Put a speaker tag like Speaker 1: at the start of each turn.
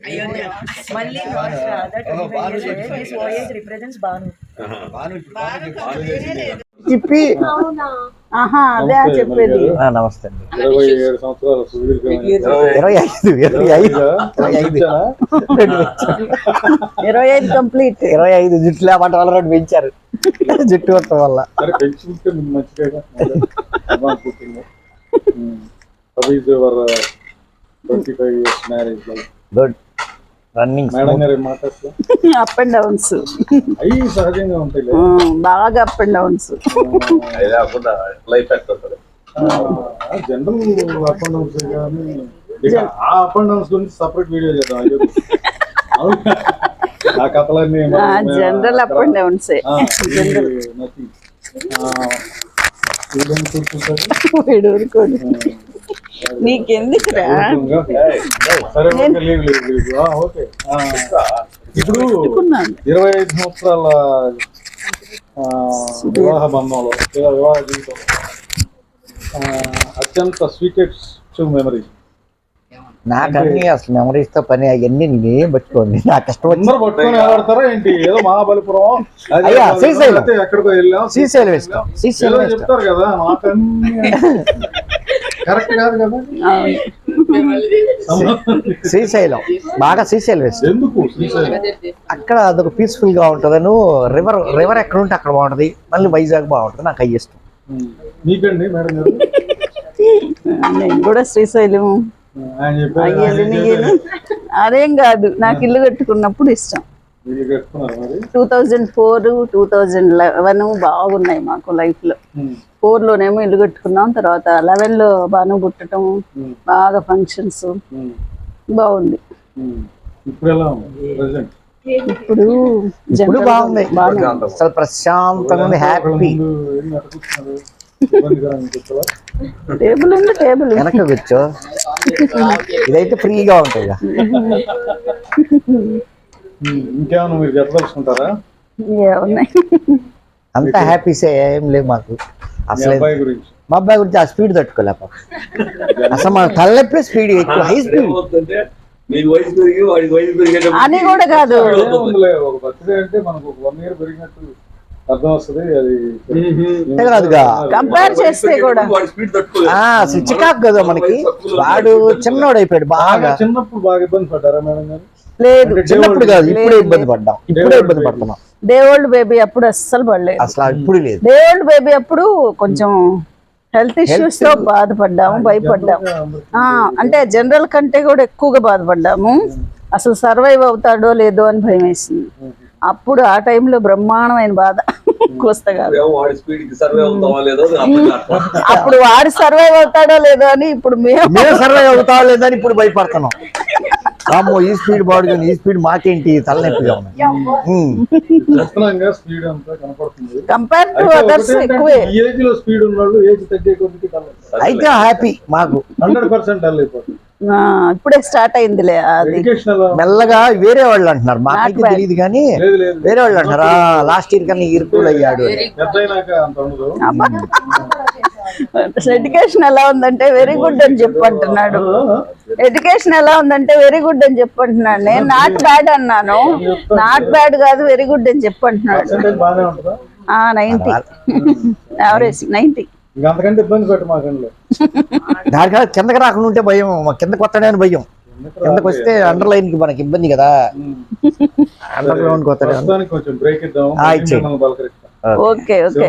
Speaker 1: Ayodhya. Malli not Radha 25 years old. His voyage represents Banu.
Speaker 2: చెప్పి ఆహా అదే చెప్పేది.
Speaker 3: నమస్తే అండి.
Speaker 4: 27 సంవత్సరాలు సుదీర్ఘమైన
Speaker 2: 25 కంప్లీట్.
Speaker 3: 25 జుట్టు లేమంటే వాళ్ళ రోడ్డు పెంచారు జుట్టు కొట్టడం వల్ల.
Speaker 4: సరే పెంచుకుంటే మంచిగా your 25 years marriage life
Speaker 3: good running
Speaker 4: madam గారు మాట్లాడుతూ
Speaker 2: అప్ అండ్ డౌన్స్
Speaker 4: అవి సహజంగా ఉంటాయి
Speaker 2: బాగా up and downs.
Speaker 4: General up and downs కానీ ఆ అప్ అండ్ డౌన్స్ గురించి సపరేట్ వీడియో చేద్దాం. ఆ కథలన్నీ
Speaker 2: జనరల్ అప్ అండ్ డౌన్స్. నీకెందుకురా
Speaker 4: సరే ఓకే. ఇప్పుడు 25 సంవత్సరాల వివాహ బంధంలో వివాహ జీవితంలో అత్యంత స్వీటెస్ట్ మెమరీ
Speaker 3: నాకు అన్ని అసలు మెమరీస్ తో పని అవన్నీ నేనేం పట్టుకోండి. నాకు కష్టం
Speaker 4: అందరూ పట్టుకొని ఆడతారా ఏంటి? ఏదో మహాబలిపురం ఎక్కడికో వెళ్ళాం
Speaker 3: శ్రీశైలం
Speaker 4: చెప్తారు కదా, మాకన్నీ కరెక్ట్ కాదు కదా.
Speaker 3: శ్రీశైలం బాగా శ్రీశైలం వేస్తాం.
Speaker 4: ఎందుకు శ్రీశైలం?
Speaker 3: అక్కడ అదొక పీస్ఫుల్ గా ఉంటదని. రివర్ ఎక్కడ ఉంటే అక్కడ బాగుంటది. మళ్ళీ వైజాగ్ బాగుంటది. నాకు అయ్యి ఇష్టం.
Speaker 4: మీకండి మేడం గారు?
Speaker 2: నేను కూడా శ్రీశైలం అదేం కాదు, నాకు ఇల్లు కట్టుకున్నప్పుడు ఇష్టం. 2004 2011 బాగున్నాయి మాకు లైఫ్ లో. 4 లోనేమో ఇల్లు కట్టుకున్నాం, తర్వాత 11 లో బాను పుట్టడం, బాగా ఫంక్షన్స్ బాగుంది.
Speaker 3: ఇప్పుడు బాగుంది, అసలు ప్రశాంతంగా ఉంది, హ్యాపీ.
Speaker 2: టేబుల్ ఉంది, టేబుల్
Speaker 3: వెనక కూర్చో, ఇదైతే ఫ్రీగా ఉంటాయి.
Speaker 4: ఇంకేమన్నా మీరు చెప్పదలుచుకుంటారా?
Speaker 3: అంతా హ్యాపీసే, ఏం లేవు మాకు అసలు. మా అబ్బాయి గురించి ఆ స్పీడ్ తట్టుకోలేప, అసలు మన తలనొప్పి స్పీడ్ ఎక్కువ, హై స్పీడ్
Speaker 2: అని కూడా కాదు.
Speaker 4: ఒక బర్త్డే అంటే మనకు 1 year పెరిగినట్టు అర్థం వస్తుంది. అది
Speaker 2: కంపేర్ చేస్తే కూడా
Speaker 3: అసలు చికాకు కదా మనకి. వాడు చిన్నోడు అయిపోయాడు బాగా.
Speaker 4: చిన్నప్పుడు బాగా ఇబ్బంది పడ్డారా మేడం గారు?
Speaker 2: లేదు,
Speaker 3: చిన్నప్పుడు కాదు, ఇప్పుడే ఇబ్బంది పడ్డాం. ఇప్పుడే ఇబ్బంది పడుతున్నాం.
Speaker 2: డే ఓల్డ్ బేబీ అప్పుడు అస్సలు పడలేదు.
Speaker 3: అసలు ఇప్పుడు లేదు.
Speaker 2: డే ఓల్డ్ బేబీ అప్పుడు కొంచెం హెల్త్ ఇష్యూస్ తో బాధపడ్డాము, భయపడ్డాము. అంటే జనరల్ కంటే కూడా ఎక్కువగా బాధపడ్డాము. అసలు సర్వైవ్ అవుతాడో లేదో అని భయం వేసింది. అప్పుడు ఆ టైంలో బ్రహ్మాండమైన బాధ. అప్పుడు వాడు సర్వైవ్ అవుతాడో లేదో అని, ఇప్పుడు మేము
Speaker 3: సర్వైవ్ అవుతాడో లేదో అని ఇప్పుడు భయపడుతున్నాం. అమ్మో ఈ స్పీడ్ బాడుతుంది, ఈ స్పీడ్ మాకేంటి తలనొప్పిగా ఉంది.
Speaker 4: స్పీడ్ అంతా కనపడుతుంది.
Speaker 2: కంపేర్ టు అదర్స్ ఎక్కువే.
Speaker 4: ఏజ్ లో స్పీడ్ ఉన్నాడు, ఏజ్ తగ్గే కొద్దికి
Speaker 3: అయితే హ్యాపీ మాకు
Speaker 4: 100% డల్ అయిపోతుంది.
Speaker 2: ఇప్పుడే స్టార్ట్ అయిందిలే అది
Speaker 3: మెల్లగా. వేరే వాళ్ళు అంటున్నారు, మాకైతే తెలియదు కానీ వేరే వాళ్ళు అంటున్నారు లాస్ట్ ఇయర్ కన్నా ఇరుకులు అయ్యాడు.
Speaker 2: ఎడ్యుకేషన్ ఎలా ఉందంటే వెరీ గుడ్ అని చెప్పంటున్నాడు. ఎడ్యుకేషన్ ఎలా ఉందంటే వెరీ గుడ్ అని చెప్పంటున్నాడు. నేను నాట్ బ్యాడ్ అన్నాను. నాట్ బ్యాడ్ కాదు, వెరీ గుడ్ అని చెప్పంటున్నాడు. 90 యావరేజ్ 90.
Speaker 4: అంతకంటే ఇబ్బంది పెట్టు మాకండి.
Speaker 3: దానికన్నా కిందకి రాకుండా ఉంటే భయం, కిందకి వస్తాడే అని భయం. కిందకి వస్తే అండర్ లైన్ కి మనకి ఇబ్బంది కదా. అండర్ గ్రౌండ్ కి వస్తాడు.
Speaker 4: కొంచెం బ్రేక్ ఇద్దాం.
Speaker 2: Okay okay.